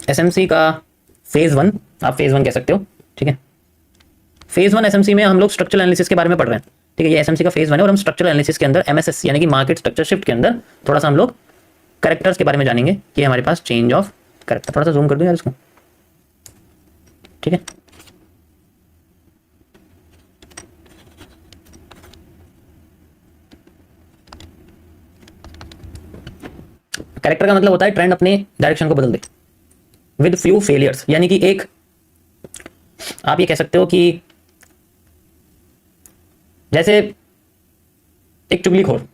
SMC का phase 1, आप phase 1 कह सकते हो, ठीक है। फेज 1 एसएमसी में हम लोग स्ट्रक्चरल एनालिसिस के बारे में पढ़ रहे हैं, ठीक है। ये एसएमसी का फेज 1 है और हम स्ट्रक्चरल एनालिसिस के अंदर एमएसएस यानी कि मार्केट स्ट्रक्चर शिफ्ट के अंदर थोड़ा सा हम लोग कैरेक्टर्स के बारे में जानेंगे कि हमारे पास चेंज ऑफ कैरेक्टर, थोड़ा सा जूम कर दूं यार इसको, ठीक है। कैरेक्टर का मतलब होता है ट्रेंड अपने डायरेक्शन को बदल दे विद फ्यू फेलियर्स, यानी कि एक आप ये कह सकते हो कि जैसे एक चुगलीखोर,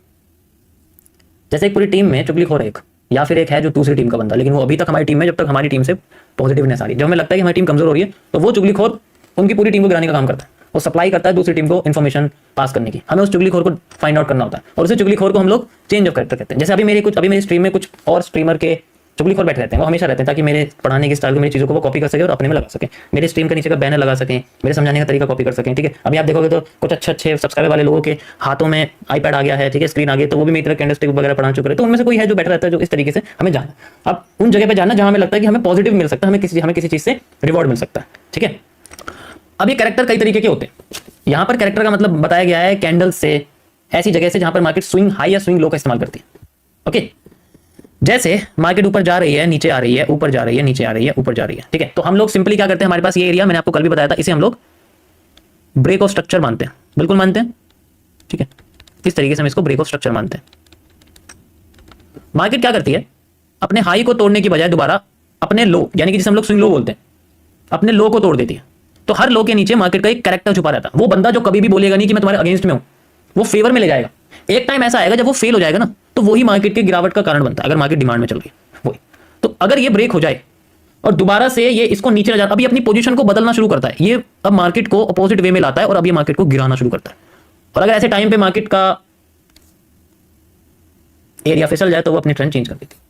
जैसे एक पूरी टीम में चुगलीखोर है एक, या फिर एक है जो दूसरी टीम का बंदा, लेकिन वो अभी तक हमारी टीम में, जब तक हमारी टीम से पॉजिटिवनेस आ रही है, जब हमें लगता है कि हमारी टीम कमजोर हो रही है, तो वो चुगलीखोर उनकी पूरी टीम को गिराने का काम करता है, वो सप्लाई करता है दूसरी टीम को इन्फॉर्मेशन पास करने की। हमें उस चुगलीखोर को फाइंड आउट करना होता है और उसी चुगलीखोर को हम लोग चेंज ऑफ कैरेक्टर कहते हैं। जैसे अभी मेरी स्ट्रीम में कुछ और स्ट्रीमर के चुगलीखोर बैठे रहते हैं, वो हमेशा रहते हैं ताकि मेरे पढ़ाने की स्टाइल को, मेरी चीज़ों को वो कॉपी कर सके और अपने में लगा सके, मेरे स्ट्रीम के नीचे का बैनर लगा सकें, मेरे समझाने का तरीका कॉपी कर सकें, ठीक है। अभी आप देखोगे तो कुछ अच्छे सब्सक्राइबर वाले लोगों के हाथों में आईपैड आ गया है, ठीक है, स्क्रीन आ गई, तो वो भी मेरी तरह कैंडलस्टिक वगैरह पढ़ा चुके हैं। तो उनमें से कोई है जो बैठा रहता है, जो इस तरीके से हमें जाना, अब उन जगह पे जाना जहां हमें लगता है कि हमें पॉजिटिव मिल सकता है, हमें किसी चीज से रिवॉर्ड मिल सकता है, ठीक है। अब ये कैरेक्टर कई तरीके के होते हैं। यहां पर कैरेक्टर का मतलब बताया गया है कैंडल से, ऐसी जगह से जहां पर मार्केट स्विंग हाई या स्विंग लो का इस्तेमाल करती है, ओके। जैसे मार्केट ऊपर जा रही है, नीचे आ रही है, ऊपर जा रही है, नीचे आ रही है, ऊपर जा रही है, ठीक है। तो हम लोग सिंपली क्या करते हैं, हमारे पास ये एरिया मैंने आपको कल भी बताया था, इसे हम लोग ब्रेक ऑफ स्ट्रक्चर मानते हैं, बिल्कुल मानते हैं, ठीक है। इस तरीके से हम इसको ब्रेक ऑफ स्ट्रक्चर मानते हैं। मार्केट क्या करती है, अपने हाई को तोड़ने की बजाय दोबारा अपने लो, यानी कि जिसे हम लोग स्विंग लो बोलते हैं, अपने लो को तोड़ देती है। तो हर लो के नीचे मार्केट का एक कैरेक्टर छुपा रहता है। वो बंदा जो कभी भी बोलेगा नहीं कि मैं तुम्हारे अगेंस्ट में हूं, वो फेवर में ले जाएगा। एक टाइम ऐसा आएगा जब वो फेल हो जाएगा ना, तो वही मार्केट के गिरावट का कारण बनता है, अगर मार्केट डिमांड में चल रही है वही। तो अगर ये ब्रेक हो जाए और दोबारा से ये इसको नीचे ले जाता, अभी अपनी पोजीशन को बदलना शुरू करता है, ये अब मार्केट को अपोजिट वे में लाता है और अब ये मार्केट को गिराना शुरू करता है। और अगर ऐसे टाइम पे मार्केट का एरिया फिसल जाए तो वो अपनी ट्रेंड चेंज कर देती है।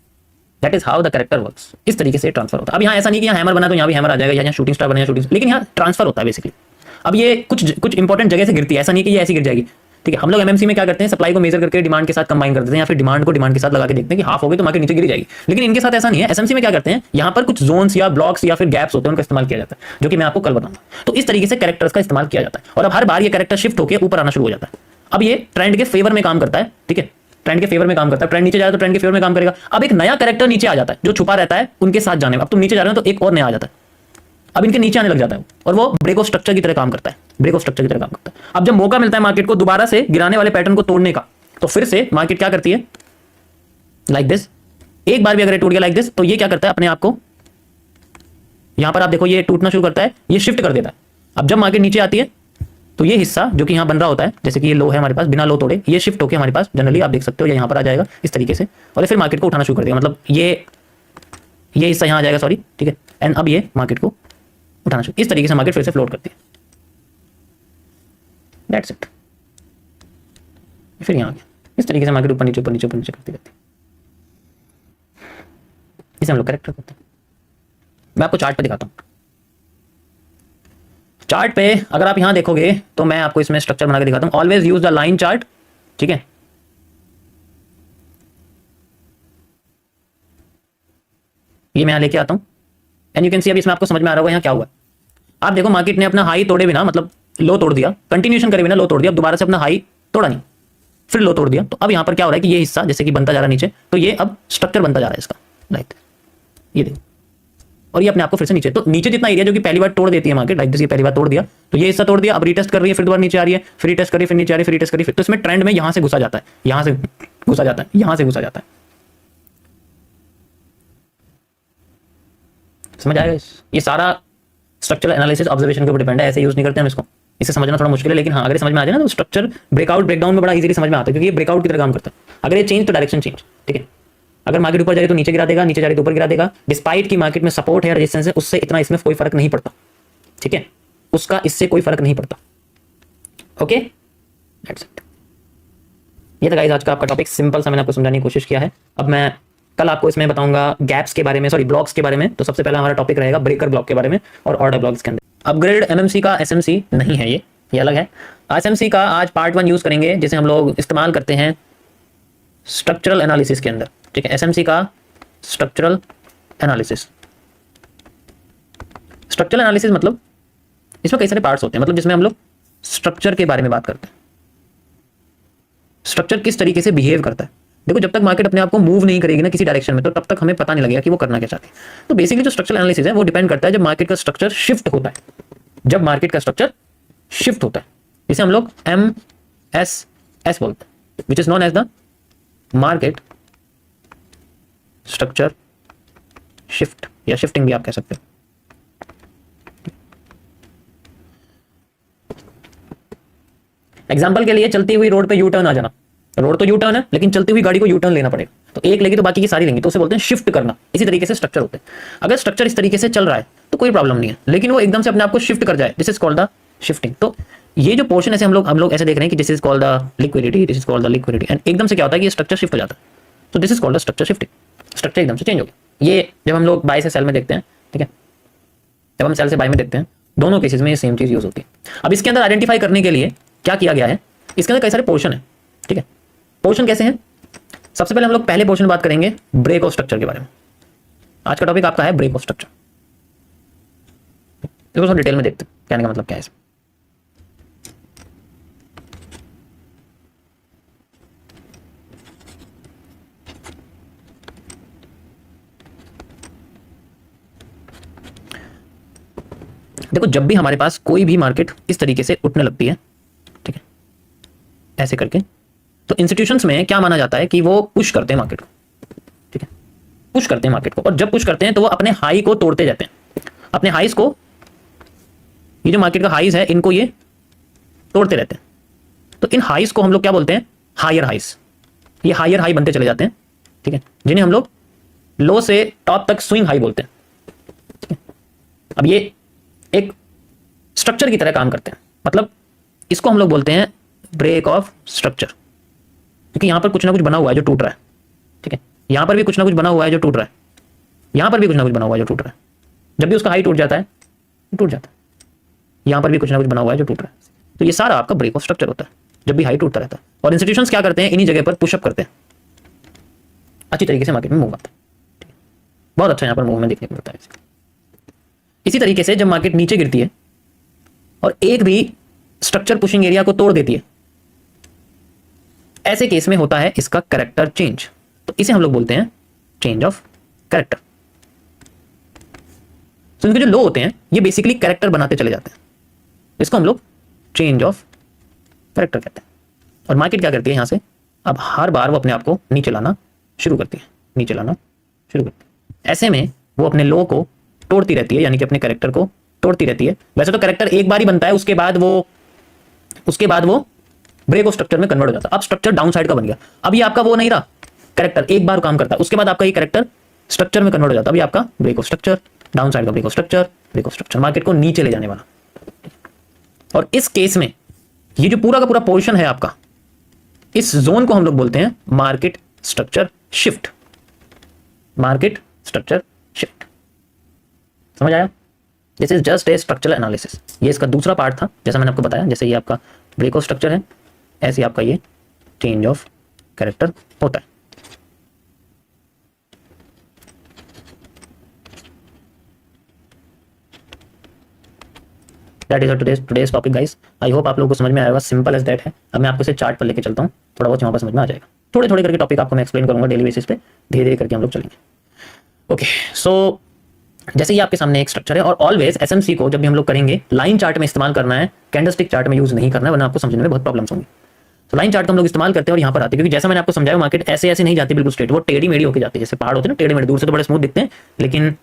That is how the character works. इस तरीके से ट्रांसफर होता है। अब यहाँ ऐसा नहीं कि यहाँ हैमर बना तो यहाँ भी हैमर आ जाएगा, यहाँ शूटिंग स्टार बना शूटिंग, लेकिन यहाँ ट्रांसफर होता है बेसिकली। अब ये कुछ इंपॉर्टेंट जगह से गिरती है, ऐसा नहीं कि ये ऐसी गिर जाएगी, ठीक है। हम लोग एमएमसी में क्या करते हैं, सप्लाई को मेजर करके डिमांड के साथ कंबाइन कर देते हैं, या फिर डिमांड को डिमांड के साथ लगा के देखते हैं कि हाफ हो गई तो मार्केट नीचे गिर जाएगी। लेकिन इनके साथ ऐसा नहीं है। एसएमसी में क्या करते हैं, यहाँ पर कुछ जोन्स या ब्लॉक्स या फिर गैप्स होते हैं, उनका इस्तेमाल किया जाता है, जो कि मैं आपको कल बताऊंगा। तो इस तरीके से कैरेक्टर्स का इस्तेमाल किया जाता है और अब हर बार ये कैरेक्टर शिफ्ट होकर ऊपर आना शुरू हो जाता है। अब ये ट्रेंड के फेवर में काम करता है, ठीक है, ट्रेंड के फेवर में काम करता है। ट्रेंड नीचे जा रहा है तो ट्रेंड के फेवर में काम करेगा। अब एक नया कैरेक्टर नीचे आ जाता है जो छुपा रहता है उनके साथ जाने में। अब तुम नीचे जा रहे हो तो एक और नया आ जाता है, अब इनके नीचे आने लग जाता है और वो ब्रेक ऑफ स्ट्रक्चर की तरह काम करता है, ब्रेक ऑफ स्ट्रक्चर की तरह काम करता है। अब जब मौका मिलता है मार्केट को दोबारा से गिराने वाले पैटर्न को तोड़ने का, तो फिर से मार्केट क्या करती है, लाइक दिस। एक बार भी अगर टूट गया लाइक दिस, तो ये क्या करता है, अपने आप को यहां पर आप देखो ये टूटना शुरू करता है, ये शिफ्ट कर देता है। अब जब मार्केट नीचे आती है तो ये हिस्सा जो कि यहां बन रहा होता है, जैसे कि ये लो है हमारे पास, बिना लो तोड़े ये शिफ्ट होकर हमारे पास जनरली आप देख सकते हो, ये यहां पर आ जाएगा इस तरीके से, और फिर मार्केट को उठाना शुरू कर देगा। मतलब ये हिस्सा यहां आ जाएगा, सॉरी, ठीक है। एंड अब ये मार्केट को उठाना शुरू, इस तरीके से मार्केट फिर से फ्लोट करती है। That's it. फिर यहां आ गया, इस तरीके से मार्केट ऊपर नीचे ऊपर नीचे ऊपर नीचे करती रहती है। इसे हम लोग कैरेक्टर करते हैं। मैं आपको चार्ट पे दिखाता हूं। चार्ट पे अगर आप यहां देखोगे तो मैं आपको इसमें स्ट्रक्चर बना के दिखाता हूं। Always use the line chart, ठीक है। ये मैं यहां लेके आता हूं एंड यू कैन सी, अभी इसमें आपको समझ में आ रहा होगा यहां क्या हुआ। आप देखो मार्केट ने अपना हाई तोड़े बिना, मतलब लो तोड़ दिया, कंटिन्यूएशन करे बिना लो तोड़ दिया, अब दोबारा से अपना हाई तोड़ा नहीं, फिर लो तोड़ दिया। तो अब यहां पर क्या हो रहा है कि ये हिस्सा जैसे कि बनता जा रहा है नीचे, तो ये अब स्ट्रक्चर बनता जा रहा है इसका, राइट, ये देखो, और ये अपने आप को फिर से नीचे, तो नीचे जितना एरिया जो कि पहली बार तोड़ देती है मार्केट, लाइक दिस, ये पहली बार तोड़ दिया तो ये हिस्सा तोड़ दिया, अब रीटेस्ट कर रही है, फिर दोबारा नीचे आ रही है, फिर रीटेस्ट कर रही है, फिर नीचे आ रही है, फिर रीटेस्ट कर रही है, फिर तो इसमें ट्रेंड में यहां से घुसा जाता है, यहां से घुसा जाता है, यहां से घुसा जाता है। समझ आएगा? ये सारा स्ट्रक्चरल एनालिसिस ऑब्जर्वेशन के ऊपर डिपेंड है, ऐसे यूज नहीं करते हम इसको। इसे समझना थोड़ा मुश्किल है, लेकिन हाँ अगर समझ में आ जाए ना तो स्ट्रक्चर ब्रेकआउट ब्रेकडाउन में बड़ा इजीली समझ में आता है, क्योंकि ये ब्रेकआउट की तरह काम करता है। अगर ये चेंज तो डायरेक्शन चेंज, ठीक है। अगर मार्केट ऊपर जाए तो नीचे गिरा देगा, नीचे जा रही तो ऊपर गिरा देगा। डिस्पाइट की मार्केट में सपोर्ट है, रेजिस्टेंस है, उससे इतना इसमें कोई फर्क नहीं पड़ता, ठीक है, उसका इससे कोई फर्क नहीं पड़ता। Okay, that's it. ये था गाइस आज का आपका टॉपिक, सिंपल सा मैंने आपको समझाने की कोशिश किया है। अब मैं कल आपको इसमें बताऊंगा गैप्स के बारे में, सॉरी ब्लॉक्स के बारे में। तो सबसे पहला हमारा टॉपिक रहेगा ब्रेकर ब्लॉक के बारे में और ऑर्डर ब्लॉक्स के अंदर। अपग्रेड एमएमसी का एसएमसी नहीं है, ये अलग है। एसएमसी का आज पार्ट 1 यूज करेंगे, जिसे हम लोग इस्तेमाल करते हैं स्ट्रक्चरल एनालिसिस के अंदर, ठीक है। एसएमसी का स्ट्रक्चरल एनालिसिस, स्ट्रक्चरल एनालिसिस मतलब इसमें कई सारे पार्ट्स होते हैं, मतलब जिसमें हम लोग स्ट्रक्चर के बारे में बात करते हैं, स्ट्रक्चर किस तरीके से बिहेव करता है। देखो जब तक मार्केट अपने आप को मूव नहीं करेगी ना किसी डायरेक्शन में, तो तब तक हमें पता नहीं लगेगा कि वो करना क्या चाहती है। तो बेसिकली जो स्ट्रक्चरल एनालिसिस है वो डिपेंड करता है जब मार्केट का स्ट्रक्चर शिफ्ट होता है, जब मार्केट का स्ट्रक्चर शिफ्ट होता है, इसे हम लोग MSS बोलते हैं, which is known as the market structure shift, या शिफ्टिंग भी आप कह सकते हो। एग्जाम्पल के लिए चलती हुई रोड पे यू टर्न आ जाना, रोड तो यू टर्न है लेकिन चलती हुई गाड़ी को यू टर्न लेना पड़ेगा, तो एक लेगी तो बाकी की सारी लेंगी, तो उसे बोलते हैं शिफ्ट करना। इसी तरीके से स्ट्रक्चर होते हैं। अगर स्ट्रक्चर इस तरीके से चल रहा है तो कोई प्रॉब्लम नहीं है, लेकिन वो एकदम से अपने आप को शिफ्ट कर जाए, this is called the shifting. तो ये जो पोर्शन ऐसे हम लोग ऐसे देख रहे हैं कि this is called the liquidity, this is called the liquidity, and एकदम से क्या होता है कि ये स्ट्रक्चर शिफ्ट हो जाता है, तो this is called the structure shifting. Structure एकदम से चेंज हो गया। ये जब हम लोग बाय से सेल में देखते हैं, ठीक है, जब हम सेल से बाय में देखते हैं, दोनों केसेस में सेम चीज यूज होती है। अब इसके अंदर आइडेंटिफाई करने के लिए क्या किया गया है, इसके अंदर कई सारे पोर्शन है, ठीक है। पोर्शन कैसे हैं? सबसे पहले हम लोग पहले पोर्शन बात करेंगे ब्रेक ऑफ स्ट्रक्चर के बारे में। आज का टॉपिक आपका है ब्रेक ऑफ स्ट्रक्चर। देखो थोड़ा डिटेल में देखते हैं कहने का मतलब क्या है इसमें। देखो जब भी हमारे पास कोई भी मार्केट इस तरीके से उठने लगती है, ठीक है, ऐसे करके, तो इंस्टीट्यूशंस में क्या माना जाता है कि वो पुश करते हैं मार्केट को, ठीक है, पुश करते हैं मार्केट को, और जब पुश करते हैं तो वो अपने हाई को तोड़ते जाते हैं, अपने हाईज को, ये जो मार्केट का हाईज है इनको ये तोड़ते रहते हैं। तो इन हाईज को हम लोग क्या बोलते हैं? Higher highs. ये हायर हाई बनते चले जाते हैं, ठीक है, जिन्हें हम लोग लो से टॉप तक स्विंग हाई बोलते हैं, ठीक है। अब ये एक स्ट्रक्चर की तरह काम करते हैं, मतलब इसको हम लोग बोलते हैं ब्रेक ऑफ स्ट्रक्चर, क्योंकि यहां पर कुछ ना कुछ बना हुआ है जो टूट रहा है, ठीक है, यहां पर भी कुछ ना कुछ बना हुआ है जो टूट रहा है, यहां पर भी कुछ ना कुछ बना हुआ है जो टूट रहा है। जब भी उसका हाई टूट जाता है, टूट जाता है, यहां पर भी कुछ ना कुछ बना हुआ है जो टूट रहा है। तो ये सारा आपका ब्रेक ऑफ स्ट्रक्चर होता है जब भी हाई टूटता रहता है। और इंस्टीट्यूशंस क्या करते हैं? इन्हीं जगह पर पुशअप करते हैं, अच्छी तरीके से मार्केट में मूव आता है, बहुत अच्छा यहां पर मूवमेंट देखने को मिलता है। इसी तरीके से जब मार्केट नीचे गिरती है और एक भी स्ट्रक्चर पुशिंग एरिया को तोड़ देती है, ऐसे केस में होता है इसका कैरेक्टर चेंज। तो इसे हम लोग बोलते हैं चेंज ऑफ कैरेक्टर। तो इनके जो लो होते हैं ये बेसिकली कैरेक्टर बनाते चले जाते हैं, इसको हम लोग चेंज ऑफ कैरेक्टर कहते हैं। और मार्केट क्या करती है यहां से, अब हर बार वो अपने आप को नीचे लाना शुरू करती है, नीचे लाना शुरू करती है। ऐसे में वो अपने लो को तोड़ती रहती है, यानी कि अपने कैरेक्टर को तोड़ती रहती है। वैसे तो कैरेक्टर एक बार ही बनता है, उसके बाद वो ब्रेक ऑफ स्ट्रक्चर में कन्वर्ट हो जाता है। अब स्ट्रक्चर डाउन साइड का बन गया। अब ये आपका वो नहीं रहा, कैरेक्टर एक बार काम करता है, उसके बाद आपका ये कैरेक्टर स्ट्रक्चर में कन्वर्ट हो जाता है। अभी आपका break of structure, down side का break of structure, break of structure, market को नीचे ले जाने वाला। और इस केस में ये जो पूरा का पूरा पोर्शन है आपका, इस जोन को हम लोग बोलते हैं market structure shift. Market structure shift, समझ आया? This is just a structural analysis. ये इसका दूसरा पार्ट था, जैसा मैंने आपको बताया। जैसे ये आपका ब्रेक ऑफ स्ट्रक्चर है, ऐसे ही आपका ये चेंज ऑफ कैरेक्टर होता है। That is today's topic guys. I hope आप लोगों को समझ में आएगा, सिंपल एज दैट है। अब मैं आपको इसे चार्ट पर लेके चलता हूँ, थोड़ा बहुत यहाँ पर समझ में आ जाएगा। थोड़े थोड़े करके टॉपिक आपको मैं एक्सप्लेन करूंगा डेली बेसिस पे, धीरे धीरे करके हम लोग चलेंगे। ओके, सो जैसे ये आपके सामने एक स्ट्रक्चर है, और ऑलवेज एसएमसी को जब भी हम लोग करेंगे लाइन चार्ट में इस्तेमाल करना है, कैंडलस्टिक चार्ट में यूज नहीं करना है, वरना आपको समझने में बहुत प्रॉब्लम्स होंगी। तो लाइन चार्ट को हम लोग इस्तेमाल करते हैं और यहाँ पर आते हैं, क्योंकि जैसा मैंने आपको समझाया मार्केट ऐसे ऐसे नहीं जाती बिल्कुल स्ट्रेट, वो टेढ़ी मेढ़ी होकर जाती है, जैसे पहाड़ होते हैं ना टेढ़े मेढ़े, दूर से तो बड़े स्मूथ दिखते हैं लेकिन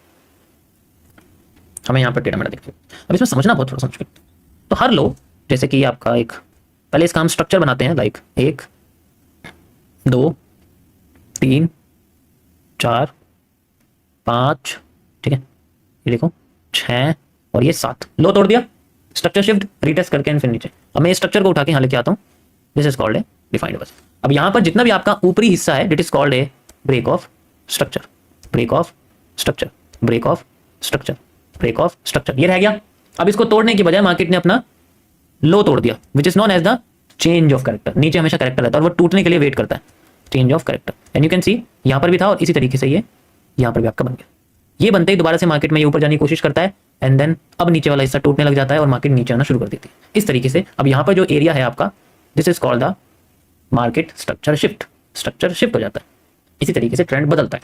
हमें यहाँ पर टेढ़ा मेढ़ा दिखते हैं। अब इसमें समझना बहुत थोड़ा सा मुश्किल। तो हर लो, जैसे कि आपका एक, पहले इसका हम स्ट्रक्चर बनाते हैं, लाइक 1 2 3 4 5, ठीक है, ये देखो 6 और ये 7, लो तोड़ दिया, स्ट्रक्चर शिफ्ट, रीटेस्ट करके फिर नीचे। अब मैं इस स्ट्रक्चर को उठा के यहाँ लेके आता हूँ, this is called A defined बस। अब यहाँ पर जितना भी आपका ऊपरी हिस्सा है, that is called a break of structure, break of structure, break of structure, break of structure, ये रह गया। अब इसको तोड़ने की बजाय मार्केट ने अपना लो तोड़ दिया, which is known as the change of character. नीचे हमेशा कैरेक्टर रहता है और वो टूटने के लिए वेट करता है, change of character. And you can सी यहाँ पर भी था और इसी तरीके से ये यहाँ पर भी आपका बन गया। ये बनते ही दोबारा से मार्केट में ये ऊपर जाने की कोशिश करता है, एंड देन अब नीचे वाला हिस्सा टूटने लग जाता है और मार्केट नीचे आना शुरू कर देती है। इस तरीके से अब यहाँ पर जो एरिया है आपका, this is called the market structure shift. Structure shift हो जाता है, इसी तरीके से ट्रेंड बदलता है।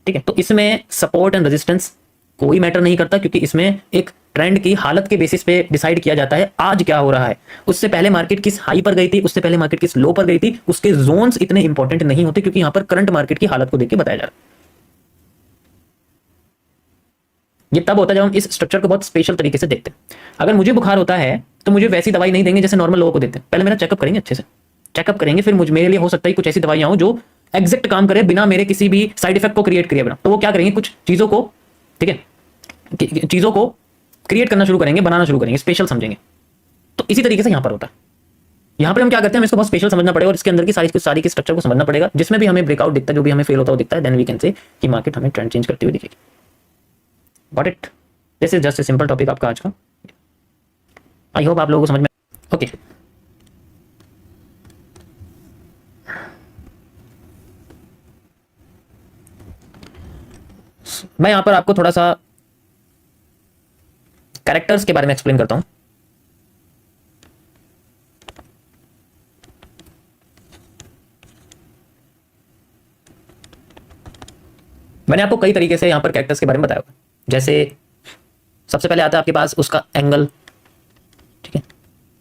ठीक है, तो इसमें सपोर्ट एंड रेजिस्टेंस कोई मैटर नहीं करता, क्योंकि इसमें एक ट्रेंड की हालत के बेसिस पे डिसाइड किया जाता है आज क्या हो रहा है। उससे पहले मार्केट किस हाई पर गई थी, उससे पहले मार्केट किस लो पर गई थी, उसके जोन्स इतने इंपॉर्टेंट नहीं होते, क्योंकि यहां पर करंट मार्केट की हालत को देख के बताया जा रहा है। ये तब होता है जब हम इस स्ट्रक्चर को बहुत स्पेशल तरीके से देखते हैं। अगर मुझे बुखार होता है तो मुझे वैसी दवाई नहीं देंगे जैसे नॉर्मल लोगों को देते हैं। पहले मेरा चेकअप करेंगे, अच्छे से चेकअप करेंगे, फिर मेरे लिए हो सकता है कुछ ऐसी दवाइयां हो जो एग्जैक्ट काम करे बिना मेरे किसी भी साइड इफेक्ट को क्रिएट किए बिना। तो वो क्या करेंगे, कुछ चीजों को, ठीक है, चीजों को क्रिएट करना शुरू करेंगे, बनाना शुरू करेंगे, स्पेशल समझेंगे। तो इसी तरीके से यहां पर होता है। यहां पर हम क्या करते हैं, हमें इसको बहुत स्पेशल समझना पड़ेगा और इसके अंदर की सारी की स्ट्रक्चर को समझना पड़ेगा, जिसमें भी हमें ब्रेकआउट दिखता है, जो भी हमें फेल होता हुआ दिखता है, देन वी कैन से कि मार्केट हमें ट्रेंड चेंज करती हुई दिखेगी। Got it? This is just a simple topic आपका आज का। आई होप आप लोगों को समझ में ओके। मैं यहां पर आपको थोड़ा सा कैरेक्टर्स के बारे में एक्सप्लेन करता हूं। मैंने आपको कई तरीके से यहां पर कैरेक्टर्स के बारे में बताया होगा। जैसे सबसे पहले आता है आपके पास उसका एंगल, ठीक है।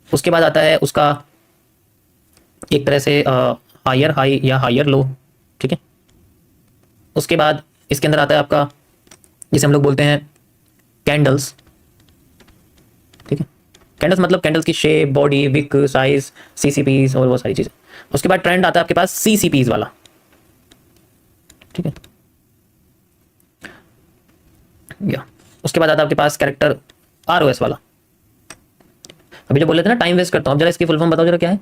उसके बाद आता है उसका एक तरह से हायर हाई या हायर लो, ठीक है। उसके बाद इसके अंदर आता है आपका, जिसे हम लोग बोलते हैं कैंडल्स, ठीक है। कैंडल्स मतलब कैंडल्स की शेप, बॉडी, विक, साइज, सीसीपीज और वो सारी चीजें। उसके बाद ट्रेंड आता है आपके पास सीसीपीज वाला, ठीक है। या उसके बाद आता है आपके पास कैरेक्टर आरओएस वाला। अभी जो बोले थे ना टाइम वेस्ट करता हूँ, अब जरा इसकी फुल फॉर्म बताओ जरा क्या है।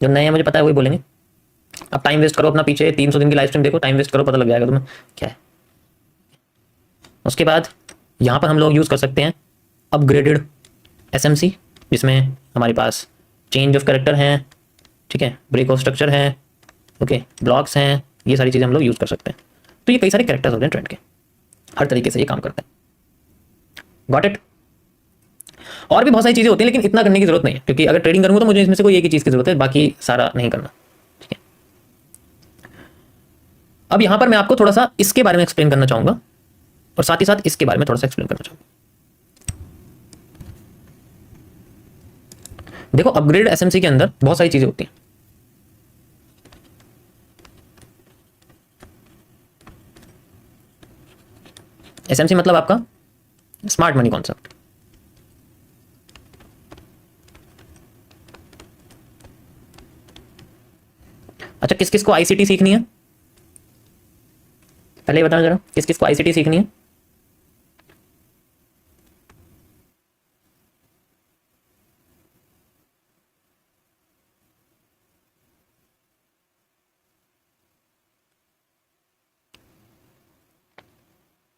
जो नए हैं मुझे पता है वही बोलेंगे। अब टाइम वेस्ट करो अपना, पीछे 300 दिन की लाइव स्ट्रीम देखो, टाइम वेस्ट करो, पता लग जाएगा तुम्हें क्या है। उसके बाद यहाँ पर हम लोग यूज़ कर सकते हैं अपग्रेडेड एसएमसी, जिसमें हमारे पास चेंज ऑफ कैरेक्टर हैं, ठीक है, ब्रेक ऑफ स्ट्रक्चर है, ओके, ब्लॉक्स हैं, ये सारी चीज़ें हम लोग यूज़ कर सकते हैं। तो ये कई सारे कैरेक्टर्स होते हैं ट्रेंड के, हर तरीके से ये काम करते हैं। Got it? और भी बहुत सारी चीज़ें होती हैं, लेकिन इतना करने की जरूरत नहीं है, क्योंकि अगर ट्रेडिंग करूँगा तो मुझे इसमें से कोई एक ही चीज़ की जरूरत है, बाकी सारा नहीं करना, ठीक है। अब यहाँ पर मैं आपको थोड़ा सा इसके बारे में एक्सप्लेन करना चाहूँगा और साथ ही साथ इसके बारे में थोड़ा सा एक्सप्लेन करना चाहूँगा। देखो, अपग्रेड एसएमसी के अंदर बहुत सारी चीजें होती हैं। एसएमसी मतलब आपका स्मार्ट मनी कॉन्सेप्ट। अच्छा, किस किस को आईसीटी सीखनी है, पहले ये बताना जरा, किस किस को आईसीटी सीखनी है।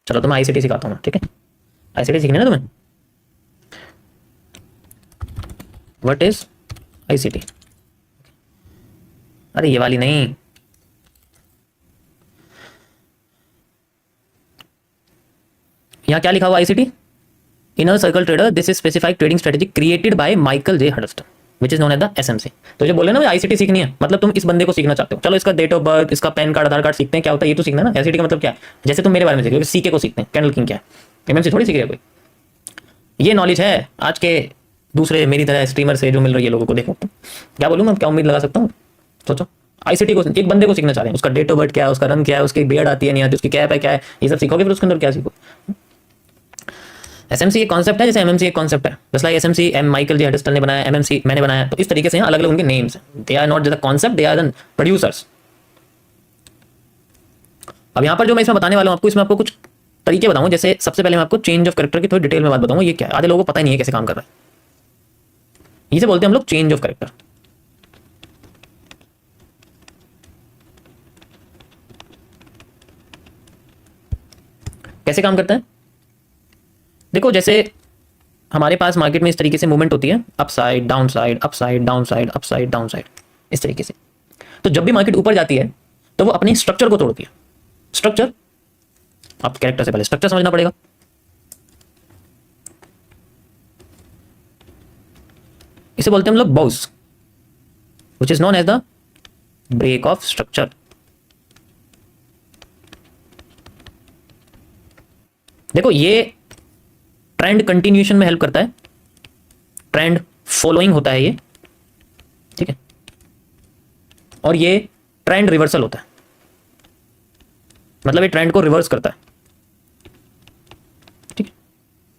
चलो तुम्हें आईसीटी सिखाता हूँ, ठीक है। आईसीटी सीखनी है ना तुम्हें। What is ICT? अरे ये वाली नहीं, यहाँ क्या लिखा हुआ ICT? Inner circle trader, this is specified trading strategy created by Michael J Huddleston which is known as the SMC. तो जो बोले ना आईसीटी सीखनी है, मतलब तुम इस बंदे को सीखना चाहते हो। चलो इसका डेट ऑफ बर्थ, इसका पैन कार्ड, आधार कार्ड सीखते हैं, क्या होता है ये तो सीखना ना। आईसीटी का मतलब क्या है, जैसे तुम मेरे बारे में सीख रहे हो, सीके को सीखते हैं, कैंडल किंग क्या है, एमएमसी थोड़ी सीख रहे कोई। ये नॉलेज है आज के दूसरे मेरी तरह स्ट्रीमर से जो मिल रही है लोगों को। देखो क्या बोलूँ मैं, क्या उम्मीद लगा सकता हूँ। सोचो, आईसीटी को एक बंदे को सीखना चाह रहे हैं, उसका डेट ऑफ बर्थ क्या है, उसका रंग क्या है, उसकी बियर्ड आती है नहीं आती, उसकी कैप है क्या है, ये सब सीखोगे, फिर उसके अंदर क्या सीखो। एसएमसी एक कॉन्सेप्ट है, जैसे एमएमसी एक कॉन्सेप्ट है। Just like SMC Michael J Huddleston ने बनाया, एमएमसी मैंने बनाया, तो इस तरीके से अलग अलग उनके नेम्स हैं। They are not just concept, they are the producers. अब यहाँ पर जो मैं इसमें बताने वाला हूँ आपको, इसमें आपको कुछ तरीके बताऊंगा। जैसे सबसे पहले मैं आपको चेंज ऑफ कैरेक्टर की थोड़ी डिटेल में बात बताऊंगा। ये क्या है, आधे लोगों को पता ही नहीं है कैसे काम कर रहा है। इसे बोलते हैं हम लोग चेंज ऑफ कैरेक्टर। कैसे काम करता है देखो, जैसे हमारे पास मार्केट में इस तरीके से मूवमेंट होती है, up side down side, up side down side, up side down side, इस तरीके से। तो जब भी मार्केट ऊपर जाती है तो वो अपने स्ट्रक्चर को तोड़ती है। स्ट्रक्चर, आप कैरेक्टर से पहले स्ट्रक्चर समझना पड़ेगा। इसे बोलते हैं हम लोग BOS, which is known as the break of structure. देखो ये ट्रेंड कंटिन्यूएशन में हेल्प करता है, ट्रेंड फॉलोइंग होता है ये, ठीक है, और ये ट्रेंड रिवर्सल होता है, मतलब ये ट्रेंड को रिवर्स करता है, ठीक है।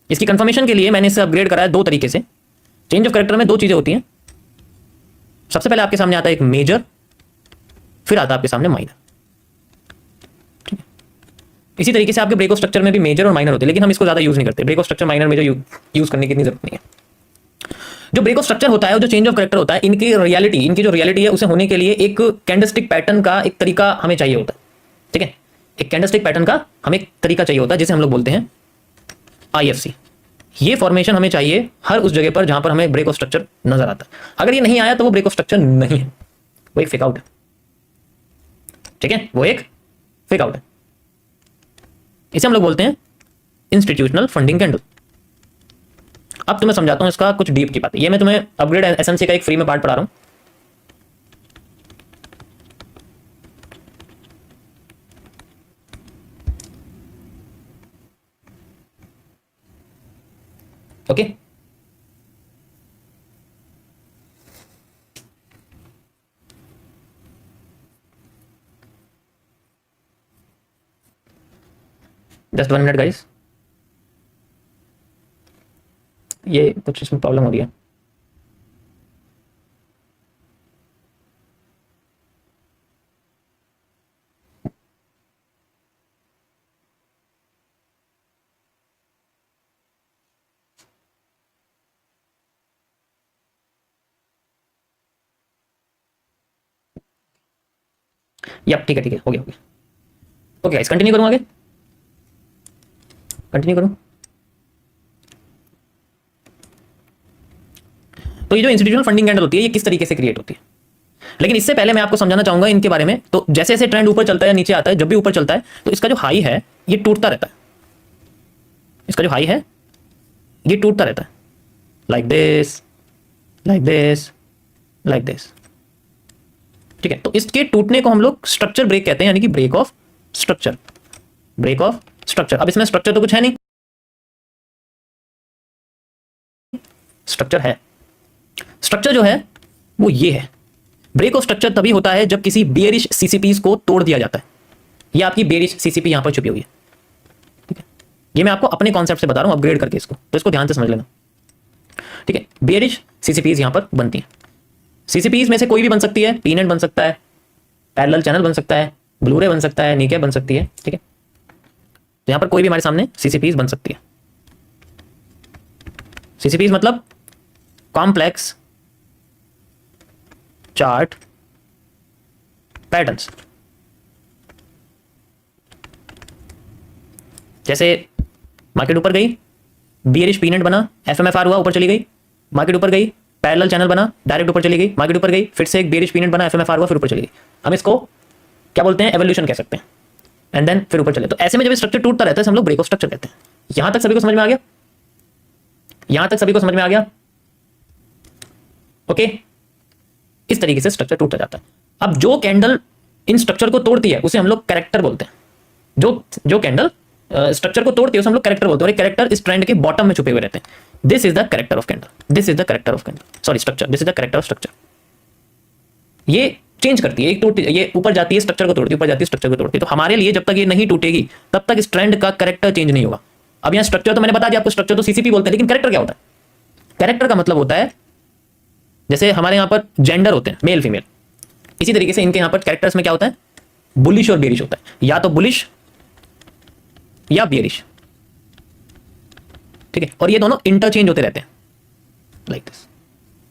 इसकी कंफर्मेशन के लिए मैंने इसे अपग्रेड करा है दो तरीके से। चेंज ऑफ कैरेक्टर में दो चीजें होती हैं, सबसे पहले आपके सामने आता है एक मेजर, फिर आता है आपके सामने माइनर, ठीक है। इसी तरीके से आपके ब्रेक ऑफ स्ट्रक्चर में भी मेजर और माइनर होते हैं, लेकिन हम इसको ज्यादा यूज नहीं करते। Break of structure, minor, major use करने की इतनी जरूरत नहीं है। जो ब्रेक ऑफ स्ट्रक्चर होता है और जो चेंज ऑफ कैरेक्टर होता है, इनकी जो रियलिटी है उसे होने के लिए एक कैंडलस्टिक पैटर्न का एक तरीका हमें चाहिए होता है, ठीक है। एक कैंडलस्टिक पैटर्न का हमें एक तरीका चाहिए होता है जिसे हम लोग बोलते हैं IFC। ये फॉर्मेशन हमें चाहिए हर उस जगह पर जहां पर हमें ब्रेक ऑफ स्ट्रक्चर नजर आता है। अगर ये नहीं आया तो वो ब्रेक ऑफ स्ट्रक्चर नहीं है, वो एक फेक आउट है, ठीक है, वो एक फेक आउट है। इसे हम लोग बोलते हैं इंस्टीट्यूशनल फंडिंग कैंडल। अब तुम्हें समझाता हूं इसका कुछ डीप की बात है। ये मैं तुम्हें अपग्रेड SMC का एक फ्री में पार्ट पढ़ा रहा हूं। ओके, जस्ट 1 मिनट गाइस, ये कुछ इसमें प्रॉब्लम हो रही है। यप, ठीक है, ठीक है, हो गया, हो गया। ओके गाइस, कंटिन्यू करूं आगे, कंटिन्यू करूं। तो ये जो इंस्टीट्यूशनल फंडिंग कैंडल होती है ये किस तरीके से क्रिएट होती है, लेकिन इससे पहले मैं आपको समझाना चाहूंगा इनके बारे में। तो जैसे जैसे ट्रेंड ऊपर चलता है नीचे आता है, जब भी ऊपर चलता है तो इसका जो हाई है ये टूटता रहता है, इसका जो हाई है ये टूटता रहता है, like this, like this, like this, ठीक है। तो इसके टूटने को हम लोग स्ट्रक्चर ब्रेक कहते हैं, यानी कि break of structure, break of structure. अब इसमें स्ट्रक्चर तो कुछ है नहीं, स्ट्रक्चर है, स्ट्रक्चर जो है वो ये है। ब्रेक ऑफ स्ट्रक्चर तभी होता है जब किसी बेयरिश सीसीपीज को तोड़ दिया जाता है। ये आपकी बेयरिश सीसीपी यहां पर छुपी हुई है, ठीक है। ये मैं आपको अपने कॉन्सेप्ट से बता रहा हूं अपग्रेड करके इसको, तो इसको ध्यान से समझ लेना, ठीक है। बेयरिश सीसीपीज यहां पर बनती हैं। सीसीपीज में से कोई भी बन सकती है, पीनट बन सकता है, पैरेलल चैनल बन सकता है, ब्लूरे बन सकता है, नीके बन सकती है, ठीक है। तो यहां पर कोई भी हमारे सामने सीसीपीज बन सकती है। सीसीपीज मतलब कॉम्प्लेक्स चार्ट पैटर्न्स। जैसे मार्केट ऊपर गई, बियरिश पीनट बना, एफएमएफआर हुआ, ऊपर चली गई, मार्केट ऊपर गई, पैरेलल चैनल बना, डायरेक्ट ऊपर चली गई, मार्केट ऊपर गई, फिर से एक बियरिश पीनट बना, एफएमएफआर हुआ, फिर ऊपर चली गई। हम इसको क्या बोलते हैं, एवोल्यूशन कह सकते हैं, एंड देन फिर ऊपर चले। तो ऐसे में जब स्ट्रक्चर टूटता रहता है हम लोग ब्रेक ऑफ स्ट्रक्चर कहते हैं। यहां तक सभी को समझ में आ गया, यहां तक सभी को समझ में आ गया, ओके। इस तरीके से स्ट्रक्चर टूटता जाता है। अब जो कैंडल इन स्ट्रक्चर को तोड़ती है उसे हम लोग कैरेक्टर बोलते हैं। जो कैंडल स्ट्रक्चर को तोड़ती है उसे हम लोग कैरेक्टर बोलते हैं, और एक कैरेक्टर इस ट्रेंड के बॉटम में छुपे हुए रहते हैं। This is the character of candle, this is the character of candle, sorry structure, this is the character of structure. ये चेंज करती है, एक टूट, ये ऊपर जाती है स्ट्रक्चर को तोड़ती है, ऊपर जाती है स्ट्रक्चर को तोड़ती है। तो हमारे लिए जब तक ये नहीं टूटेगी तब तक इस ट्रेंड का कैरेक्टर चेंज नहीं होगा। अब यहाँ स्ट्रक्चर तो मैंने बता दिया आपको, स्ट्रक्चर तो सीसीपी बोलते हैं, लेकिन कैरेक्टर क्या होता है? कैरेक्टर का मतलब होता है जैसे हमारे यहाँ पर जेंडर होते हैं मेल फीमेल, इसी तरीके से इनके यहाँ पर कैरेक्टर्स में क्या होता है, बुलिश और बेरिश होता है, या तो बुलिश या बेरिश, ठीक है। और ये दोनों इंटरचेंज होते रहते हैं लाइक दिस।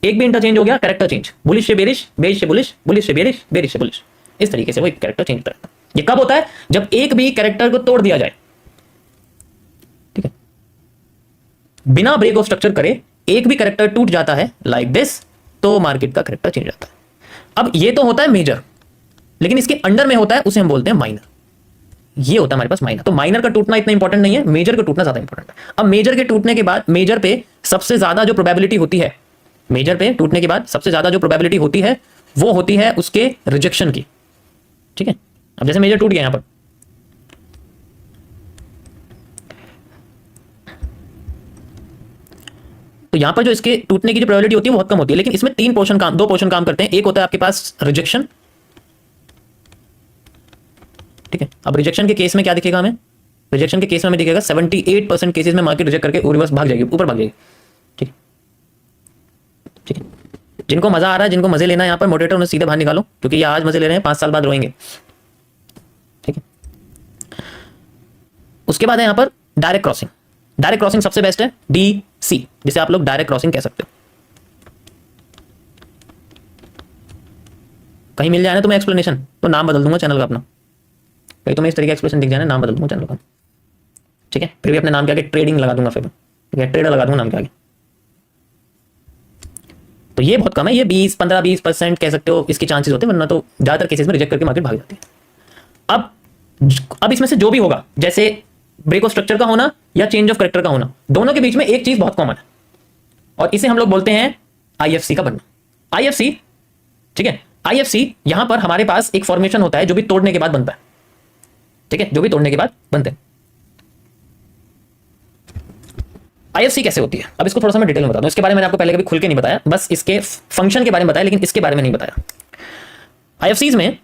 एक भी इंटरचेंज हो गया कैरेक्टर चेंज, बुलिश से बेरिश, बेरिश से बुलिश, बुलिश से बेरिश, बेरिश से बुलिश, इस तरीके से वो एक कैरेक्टर चेंज होता रहता है। ये कब होता है? जब एक भी कैरेक्टर को तोड़ दिया जाए, ठीक है। बिना ब्रेक ऑफ स्ट्रक्चर करे एक भी कैरेक्टर टूट जाता है लाइक दिस, तो मार्केट का कैरेक्टर चेंज होता है। अब ये तो होता है मेजर, लेकिन इसके अंडर में होता है, उसे हम बोलते हैं माइनर। ये होता है हमारे पास माइनर। तो माइनर का टूटना इतना इंपॉर्टेंट नहीं है, मेजर का टूटना ज्यादा इंपॉर्टेंट है। अब मेजर के टूटने के बाद मेजर पे सबसे ज्यादा जो प्रोबेबिलिटी होती है मेजर पे टूटने के बाद सबसे ज्यादा जो प्रोबेबिलिटी होती है वो होती है उसके रिजेक्शन की, ठीक है। अब जैसे मेजर टूट गया यहां पर, तो यहां पर जो इसके टूटने की जो प्रोबेबिलिटी होती है वो बहुत कम होती है, लेकिन इसमें दो पोर्शन काम करते हैं। एक होता है आपके पास रिजेक्शन, ठीक है। अब रिजेक्शन के केस में क्या दिखेगा हमें, रिजेक्शन के केस में हमें दिखेगा 78% केसेस में मार्केट रिजेक्ट करके रिवर्स भाग जाएगी, ऊपर भाग जाएगी, ठीक है, ठीक है। जिनको मजा आ रहा है, जिनको मजे लेना है यहाँ पर मोटिवेटर, उन्हें सीधे बाहर निकालो, क्योंकि ये आज मजे ले रहे हैं, 5 साल बाद रोएंगे, ठीक है। उसके बाद है यहाँ पर डायरेक्ट क्रॉसिंग। डायरेक्ट क्रॉसिंग सबसे बेस्ट है, DC, जिसे आप लोग डायरेक्ट क्रॉसिंग कह सकते हो। कहीं मिल जाए ना तुम्हें एक्सप्लेनेशन तो नाम बदल दूंगा चैनल का अपना, कहीं तुम्हें इस तरीके का एक्सप्लेनेशन दिख जाए ना, नाम बदल दूंगा चैनल का, ठीक है। फिर भी अपने नाम के आगे ट्रेडिंग लगा दूंगा, फिर ठीक है, ट्रेडर लगा दूंगा नाम के आगे। तो ये बहुत कम है, ये 15-20% कह सकते हो इसकी चांसेस होते हैं, वरना तो ज्यादातर केसेस में रिजेक्ट करके मार्केट भाग जाती है। अब इसमें से जो भी होगा, जैसे ब्रेक ऑफ स्ट्रक्चर का होना या चेंज ऑफ करेक्टर का होना, दोनों के बीच में एक चीज बहुत कॉमन है, और इसे हम लोग बोलते हैं IFC का बनना। IFC, ठीक है, IFC यहां पर हमारे पास एक फॉर्मेशन होता है जो भी तोड़ने के बाद बनता है, ठीक है, जो भी तोड़ने के बाद बनते हैं। IFC कैसे होती है, अब इसको थोड़ा सा मैं डिटेल में बता दूं। इसके बारे में मैंने आपको पहले कभी खुल के नहीं बताया, बस इसके फंक्शन के बारे में बताया, लेकिन इसके बारे में नहीं बताया। IFCs में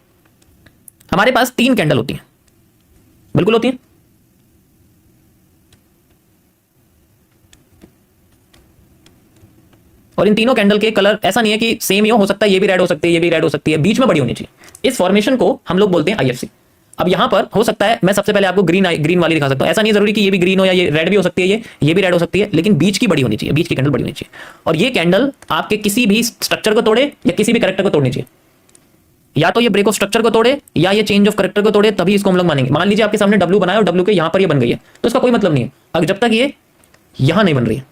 हमारे पास 3 कैंडल होती हैं, बिल्कुल होती हैं। और इन तीनों कैंडल के कलर ऐसा नहीं है कि सेम ही हो सकता है ये भी रेड हो सकती है, ये भी रेड हो सकती है, बीच में बड़ी होनी चाहिए। इस फॉर्मेशन को हम लोग बोलते हैं IFC। अब यहां पर हो सकता है, मैं सबसे पहले आपको ग्रीन वाली दिखा सकता हूं, ऐसा नहीं जरूरी कि ये भी ग्रीन हो या ये रेड भी हो सकती है, ये भी रेड हो सकती है, लेकिन बीच की बड़ी होनी चाहिए, बीच की कैंडल बड़ी होनी चाहिए। और ये कैंडल आपके किसी भी स्ट्रक्चर को तोड़े या किसी भी करेक्टर को तोड़नी चाहिए, या तो ये ब्रेक ऑफ स्ट्रक्चर को तोड़े या ये चेंज ऑफ करेक्टर को तोड़े, तभी इसको हम लोग मानेंगे। मान लीजिए आपके सामने W बनाया और W के यहां पर ये बन गई है, तो इसका कोई मतलब नहीं है अगर जब तक ये यहां नहीं बन रही है,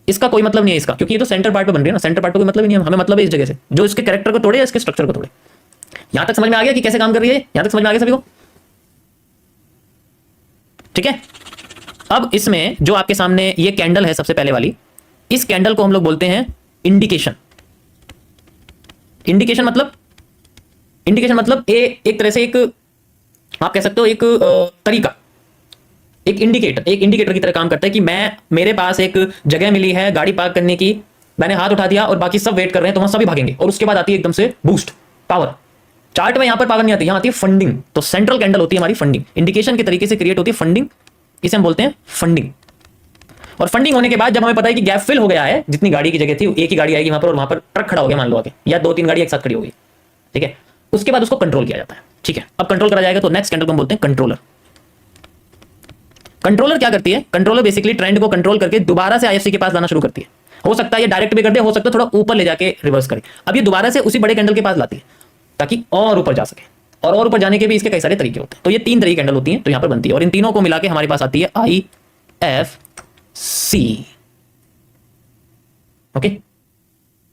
इसका कोई मतलब नहीं है इसका, क्योंकि ये तो सेंटर पार्ट पे बन रही है ना, सेंटर पार्ट को कोई मतलब ही नहीं है, हमें मतलब है इस जगह से जो इसके कैरेक्टर को तोड़े या इसके स्ट्रक्चर को तोड़े। यहां तक समझ में आ गया कि कैसे काम कर रही है, यहां तक समझ में आ गया सभी को, ठीक है। अब इसमें जो आपके सामने ये कैंडल है सबसे पहले वाली, इस कैंडल को हम लोग बोलते हैं इंडिकेशन। इंडिकेशन मतलब एक तरह से एक आप कह सकते हो एक तरीका, एक इंडिकेटर की तरह काम करता है कि मेरे पास एक जगह मिली है गाड़ी पार्क करने की, मैंने हाथ उठा दिया और बाकी सब वेट कर रहे हैं, तो वहां सभी भागेंगे, और उसके बाद आती है एकदम से बूस्ट पावर। चार्ट में यहां पर पावर नहीं आती, यहां आती है फंडिंग। तो सेंट्रल कैंडल होती है हमारी फंडिंग, इंडिकेशन के तरीके से क्रिएट होती है फंडिंग, इसे हम बोलते हैं फंडिंग। और फंडिंग होने के बाद जब हमें पता है कि गैप फिल हो गया है, जितनी गाड़ी की जगह थी एक ही गाड़ी आएगी वहां पर, और वहां पर ट्रक खड़ा हो गया मान लो आगे, या 2-3 गाड़ी एक साथ खड़ी हो गई, ठीक है, उसके बाद उसको कंट्रोल किया जाता है, ठीक है। अब कंट्रोल करा जाएगा तो नेक्स्ट कैंडल को हम बोलते हैं कंट्रोलर। कंट्रोलर क्या करती है, कंट्रोलर बेसिकली ट्रेंड को कंट्रोल करके दोबारा से IFC के पास लाना शुरू करती है। हो सकता है ये डायरेक्ट भी कर दे, हो सकता है थोड़ा ऊपर ले जाके रिवर्स करे। अब ये दोबारा से उसी बड़े कैंडल के पास लाती है ताकि और ऊपर जा सके, और ऊपर जाने के भी इसके कई सारे तरीके होते हैं। तो ये 3 तरह की कैंडल होती हैं, तो यहां पर बनती है, और इन तीनों को मिला के हमारे पास आती है IFC, ओके।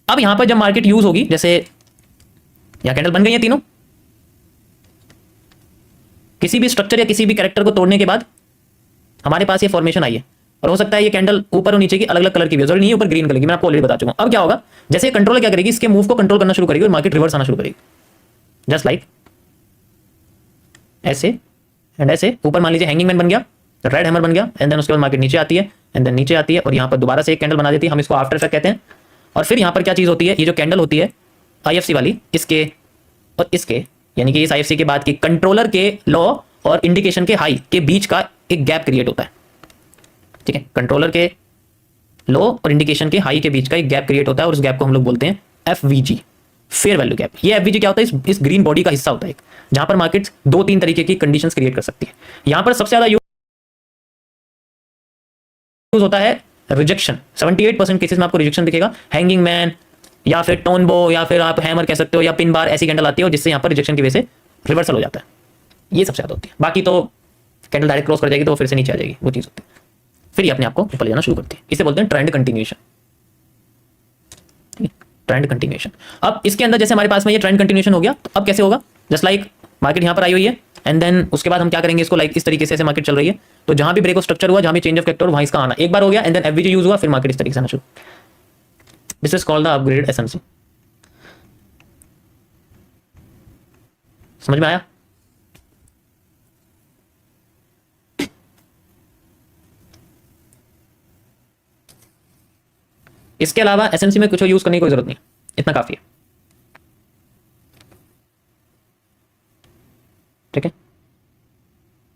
अब यहां पर जब मार्केट यूज होगी, जैसे यहां कैंडल बन गई है तीनों, किसी भी स्ट्रक्चर या किसी भी कैरेक्टर को तोड़ने के बाद हमारे पास ये फॉर्मेशन आई है, और हो सकता है ये कैंडल ऊपर और नीचे की अलग अलग कलर की भी हो, जरूरी नहीं है ऊपर ग्रीन कलर की, मैं आपको ऑलरेडी बता चुका हूं। अब क्या होगा, जैसे कंट्रोलर क्या करेगी, इसके मूव को कंट्रोल करना शुरू करेगी और मार्केट रिवर्स आना शुरू करेगी, जस्ट लाइक ऐसे एंड ऐसे। ऊपर मान लीजिए हैंगिंग मैन बन गया, रेड हैमर बन गया, एंड देन उसके बाद मार्केट नीचे आती है, एंड देन नीचे आती है, और यहां पर दोबारा से एक कैंडल बना देती है, हम इसको आफ्टर इफेक्ट कहते हैं। और फिर यहां पर क्या चीज होती है, ये जो कैंडल होती है IFC वाली, इसके और इसके, यानी कि इस IFC के बाद की कंट्रोलर के लो और इंडिकेशन के हाई के बीच का एक गैप क्रिएट होता है, ठीक है। कंट्रोलर के लो और इंडिकेशन के हाई के बीच का एक गैप क्रिएट होता है, और उस गैप को हम लोग बोलते हैं FVG, फेयर वैल्यू गैप। ये FVG क्या होता है, इस ग्रीन बॉडी का हिस्सा होता है, जहां पर मार्केट 2-3 तरीके की कंडीशंस क्रिएट कर सकती है। यहां पर सबसे ज्यादा यूज होता है रिजेक्शन, 78% केसेस में आपको रिजेक्शन दिखेगा, हैंगिंग मैन या फिर टोनबो या फिर आप हैमर कह सकते हो, या पिन बार, ऐसी कैंडल आती है, और जिससे यहां पर रिजेक्शन की वजह से रिवर्सल हो जाता है, ये सबसे ज्यादा होती है। बाकी तो कैंडल डायरेक्ट क्रॉस कर जाएगी तो फिर से नीचे आ जाएगी, वो चीज होती है, फिर ये अपने आप को ऊपर ले जाना शुरू करती है, इसे बोलते हैं ट्रेंड कंटिन्यूएशन, ट्रेंड कंटिन्यूएशन। अब इसके अंदर जैसे हमारे पास में ये ट्रेंड कंटिन्यूएशन हो गया, तो अब कैसे होगा, जस्ट लाइक मार्केट यहां पर आई हुई है, एंड देन उसके बाद हम क्या करेंगे, इसको लाइक इस तरीके से मार्केट चल रही है, तो जहां भी ब्रेक ऑफ स्ट्रक्चर हुआ, जहां भी चेंज ऑफ कैरेक्टर, वहां इसका आना एक बार हो गया, एंड देन FVG यूज हुआ, फिर मार्केट इस तरीके से आना शुरू। This is called the upgrade SMC. समझ में आया? इसके अलावा एसएमसी में कुछ यूज करने की कोई जरूरत नहीं, इतना काफी है। ठीक है,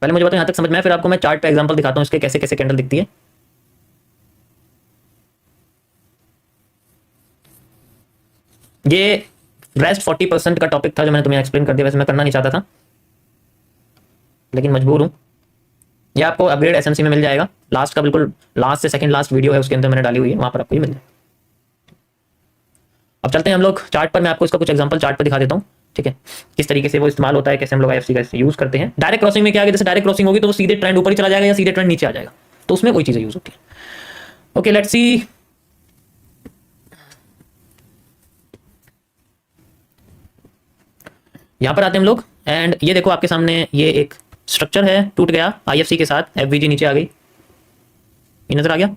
पहले मुझे बताओ यहां तक समझ में आया, फिर आपको मैं चार्ट पे एग्जांपल दिखाता हूं इसके कैसे कैसे कैंडल दिखती है। ये रेस्ट 40% का टॉपिक था जो मैंने तुम्हें एक्सप्लेन कर दिया, वैसे मैं करना नहीं चाहता था लेकिन मजबूर हूं। ये आपको अपग्रेड एसएमसी में मिल जाएगा, लास्ट का बिल्कुल लास्ट से सेकंड लास्ट वीडियो है उसके अंदर मैंने डाली हुई है, वहां पर आपको ये मिल जाएगा। अब चलते हैं हम लोग चार्ट पर, मैं आपको इसका कुछ एग्जांपल चार्ट पर दिखा देता हूँ। ठीक है, किस तरीके से वो इस्तेमाल होता है, कैसे हम लोग आईएफसी का यूज करते हैं। डायरेक्ट क्रॉसिंग में क्या है, जैसे डायरेक्ट क्रॉसिंग होगी तो वो सीधे ट्रेंड ऊपर ही चला जाएगा या सीधे ट्रेंड नीचे आ जाएगा, तो उसमें वही चीजें यूज होती है। Okay let's see. यहां पर आते हैं हम लोग एंड ये देखो आपके सामने ये एक स्ट्रक्चर है, टूट गया आईएफसी के साथ, एफवीजी नीचे आ गई, ये नजर आ गया।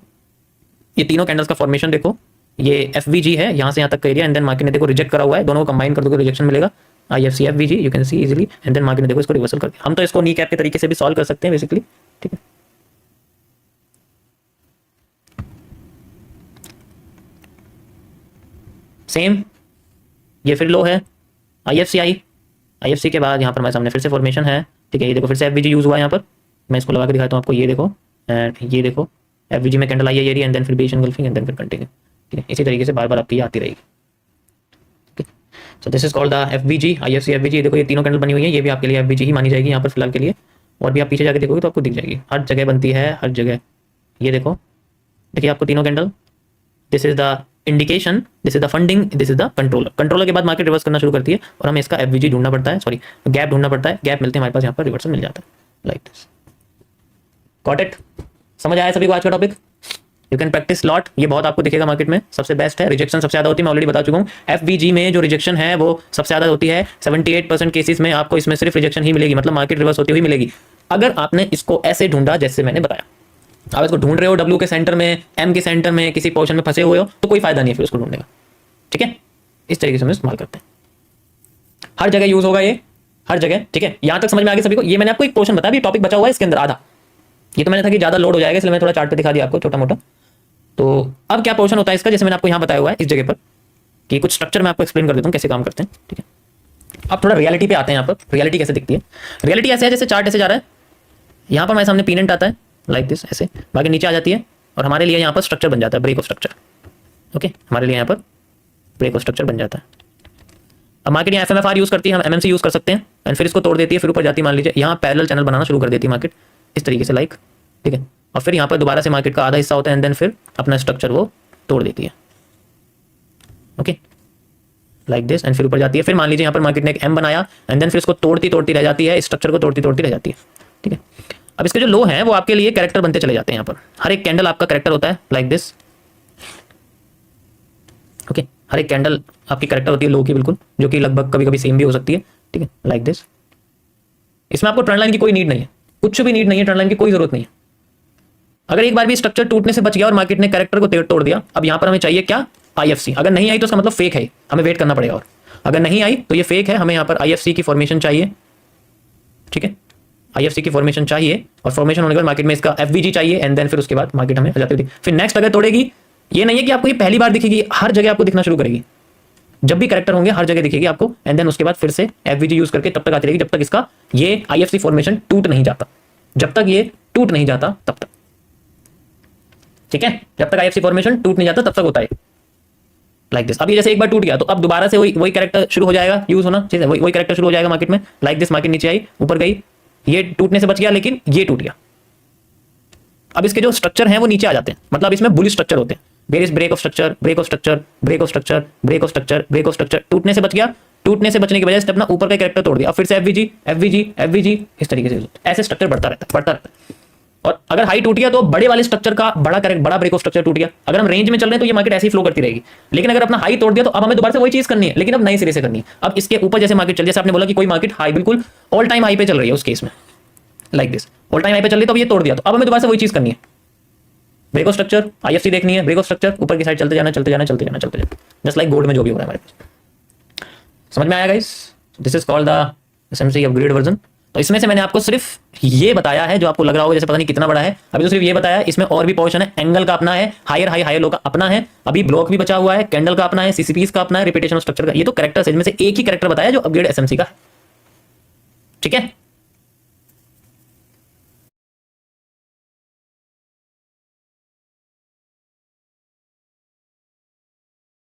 ये तीनों कैंडल्स का फॉर्मेशन देखो, ये एफवीजी है यहां से यहां तक का एरिया, एंड देन मार्केट ने देखो रिजेक्ट करा हुआ है, दोनों को कंबाइन कर दोगे रिजेक्शन मिलेगा, IFC FVG you can see easily, and then market ने देखो इसको रिवर्सल कर दिया। हम तो इसको नी कैप के तरीके से भी सॉल्व कर सकते हैं बेसिकली। ठीक है, सेम ये फिर लो है आईएफसी आई, आईएफसी के बाद यहाँ पर हमारे सामने फिर से फॉर्मेशन है। ठीक है, ये देखो फिर से एफवीजी यूज हुआ है यहाँ पर, मैं इसको लगा के दिखाता हूँ आपको, ये देखो एंड ये देखो एफवीजी में कैंडल आई है ये, एंड देन फिर बेस एंगल्फिंग एंड देन फिर कंटिन्यू। ठीक है, इसी तरीके से बार बार आपकी आती रहेगी। ठीक है, so this is called the FVG, IFC FVG. देखो ये तीनों कैंडल बनी हुई है, ये भी आपके लिए एफवीजी ही मानी जाएगी यहाँ पर फिलहाल के लिए, और भी आप पीछे जाके देखोगे तो आपको दिख जाएगी, हर जगह बनती है हर जगह। ये देखो, देखिए आपको तीनों candle, this is the indication, this is the funding, this is the controller. Controller के बाद मार्केट रिवर्स करना शुरू करती है और हमें इसका एफवीजी ढूंढना पड़ता है, सॉरी गैप ढूंढना पड़ता है, गैप मिलते हैं हमारे पास, यहाँ पर रिवर्सल मिल जाता है लाइक दिस। Got it? समझ आया सभी को आज का topic? You can practice lot, ये बहुत आपको दिखेगा मार्केट में, सबसे बेस्ट है। रिजेक्शन सबसे ज्यादा होती है, मैं ऑलरेडी बता चुका हूँ, एफवीजी में जो रिजेक्शन है वो सबसे ज्यादा होती है, 78% केसेस में आपको इसमें सिर्फ रिजेक्शन ही मिलेगी, मतलब मार्केट रिवर्स होती हुई मिलेगी। अगर आपने इसको ऐसे ढूंढा जैसे मैंने बताया, आप इसको ढूंढ रहे हो डब्ल्यू के सेंटर में, एम के सेंटर में, किसी पोर्शन में फंसे हुए हो, तो कोई फायदा नहीं है फिर उसको ढूंढने का। ठीक है, इस तरीके से हम इस्तेमाल करते हैं, हर जगह यूज होगा ये, हर जगह। ठीक है, यहां तक समझ में आ गया सभी को? ये मैंने आपको एक पोर्शन बताया, टॉपिक बचा हुआ है इसके अंदर आधा, ये तो मैंने था कि ज्यादा लोड हो जाएगा इसलिए मैं थोड़ा चार्ट पे दिखा दिया आपको छोटा मोटा। तो अब क्या पोर्शन होता है इसका, जैसे मैंने आपको यहाँ बताया हुआ है इस जगह पर, कि कुछ स्ट्रक्चर मैं आपको एक्सप्लेन कर देता हूँ कैसे काम करते हैं। ठीक है, अब थोड़ा रियलिटी पे आते हैं। यहाँ पर रियलिटी कैसे दिखती है? रियलिटी ऐसे है जैसे चार्ट ऐसे जा रहा है, यहाँ पर हमारे सामने पीनेंट आता है लाइक दिस, ऐसे बाकी नीचे आ जाती है और हमारे लिए यहाँ पर स्ट्रक्चर बन जाता है, ब्रेक ऑफ स्ट्रक्चर। ओके, हमारे लिए यहाँ पर ब्रेक ऑफ स्ट्रक्चर बन जाता है। अब मार्केट यहाँ एफएमएफआर यूज करती है, हम एमएमसी यूज कर सकते हैं, एंड फिर इसको तोड़ देती है, फिर ऊपर जाती है, मान लीजिए यहाँ पैरेलल चैनल बनाना शुरू कर देती है मार्केट इस तरीके से लाइक। ठीक है, और फिर यहाँ पर दोबारा से मार्केट का आधा हिस्सा होता है, एंड देन फिर अपना स्ट्रक्चर वो तोड़ देती है। ओके लाइक दिस, एंड फिर ऊपर जाती है, फिर मान लीजिए यहाँ पर मार्केट ने एक एम बनाया, एंड देन फिर इसको तोड़ती तोड़ती रह जाती है, स्ट्रक्चर को तोड़ती तोड़ती रह जाती है। ठीक है, अब इसके जो लो हैं वो आपके लिए कैरेक्टर बनते चले जाते हैं, यहाँ पर हर एक कैंडल आपका कैरेक्टर होता है लाइक दिस। ओके, हर एक कैंडल आपकी कैरेक्टर होती है लो की बिल्कुल, जो कि लगभग कभी कभी सेम भी हो सकती है। ठीक है, लाइक दिस। इसमें आपको ट्रेंड लाइन की कोई नीड नहीं है, कुछ भी नीड नहीं है, ट्रेंड लाइन की कोई जरूरत नहीं है। अगर एक बार भी स्ट्रक्चर टूटने से बच गया और मार्केट ने कैरेक्टर को तोड़ दिया, अब यहाँ पर हमें चाहिए क्या? आईएफसी। अगर नहीं आई तो उसका मतलब फेक है, हमें वेट करना पड़ेगा, और अगर नहीं आई तो ये फेक है, हमें यहाँ पर आईएफसी की फॉर्मेशन चाहिए। ठीक है, आईएफसी की फॉर्मेशन चाहिए, और फॉर्मेशन होने के बाद मार्केट में इसका एफवीजी चाहिए, एंड देन फिर उसके बाद मार्केट हमें आ जाती है। फिर नेक्स्ट अगर तोड़ेगी, ये नहीं है कि आपको ये पहली बार दिखेगी, हर जगह आपको दिखना शुरू करेगी, जब भी कैरेक्टर होंगे हर जगह दिखेगी आपको, एंड देन उसके बाद फिर से एफवीजी यूज करके तब तक आती रहेगी जब तक इसका ये आईएफसी फॉर्मेशन टूट नहीं जाता, जब तक ये टूट नहीं जाता तब तक। ठीक है, जब तक आईएफसी फॉर्मेशन टूट नहीं जाता तब तक होता है लाइक दिस। अब ये जैसे एक बार टूट गया तो अब दोबारा से वही कैरेक्टर शुरू हो जाएगा यूज होना, ठीक है, वही कैरेक्टर शुरू हो जाएगा मार्केट में लाइक दिस। मार्केट नीचे आई, ऊपर गई, ये टूटने से बच गया लेकिन ये टूट गया। अब इसके जो स्ट्रक्चर हैं वो नीचे आ जाते हैं, मतलब इसमें बुलिश स्ट्रक्चर होते हैं, there is break of structure, break of structure, break of structure, break of structure, break of structure. टूटने से बच गया, टूटने से बचने की वजह से अपना ऊपर का कैरेक्टर तोड़ दिया, अब फिर से एफवीजी एफवीजी एफवीजी, इस तरीके से ऐसे स्ट्रक्चर बढ़ता रहता है, बढ़ता रहता है। और अगर हाई टूट गया तो बड़े वाले स्ट्रक्चर का बड़ा ब्रेक ऑफ स्ट्रक्चर टूट गया। अगर हम रेंज में चल रहे हैं तो ये मार्केट ऐसे ही फ्लो करती रहेगी, लेकिन अगर अपना हाई तोड़ दिया तो अब हमें दोबारा से वही चीज करनी है, लेकिन अब नए सिरे से करनी है। अब इसके ऊपर जैसे मार्केट चल, जैसे आपने बोला कि कोई मार्केट हाई बिल्कुल ऑल टाइम हाई पे चल रही है, उस केस में like this all time high पे चल रही है, तो अब ये तोड़ दिया तो अब हमें दोबारा से वही चीज करनी है, ब्रेक ऑफ स्ट्रक्चर, आईएफसी देखनी है, ब्रेक ऑफ स्ट्रक्चर, ऊपर की साइड चलते जाना चलते जाना चलते जाना चलते जाना, जस्ट लाइक गोल्ड में जो भी हो रहा है हमारे पास। समझ में आया guys? This is called the SMC upgrade version. तो इसमें से मैंने आपको सिर्फ ये बताया है जो आपको लग रहा होगा जैसे पता नहीं कितना बड़ा है, अभी तो सिर्फ ये बताया है। इसमें और भी पोर्शन है, एंगल का अपना है, हायर हाई हायर लो का अपना है, अभी ब्लॉक भी बचा हुआ है, कैंडल का अपना है, सीसीपीस का अपना है, रिपीटेशन ऑफ स्ट्रक्चर का। ये तो कैरेक्टर है, इनमें से एक ही कैरेक्टर बताया जो अपग्रेड एसएमसी का है। ठीक है।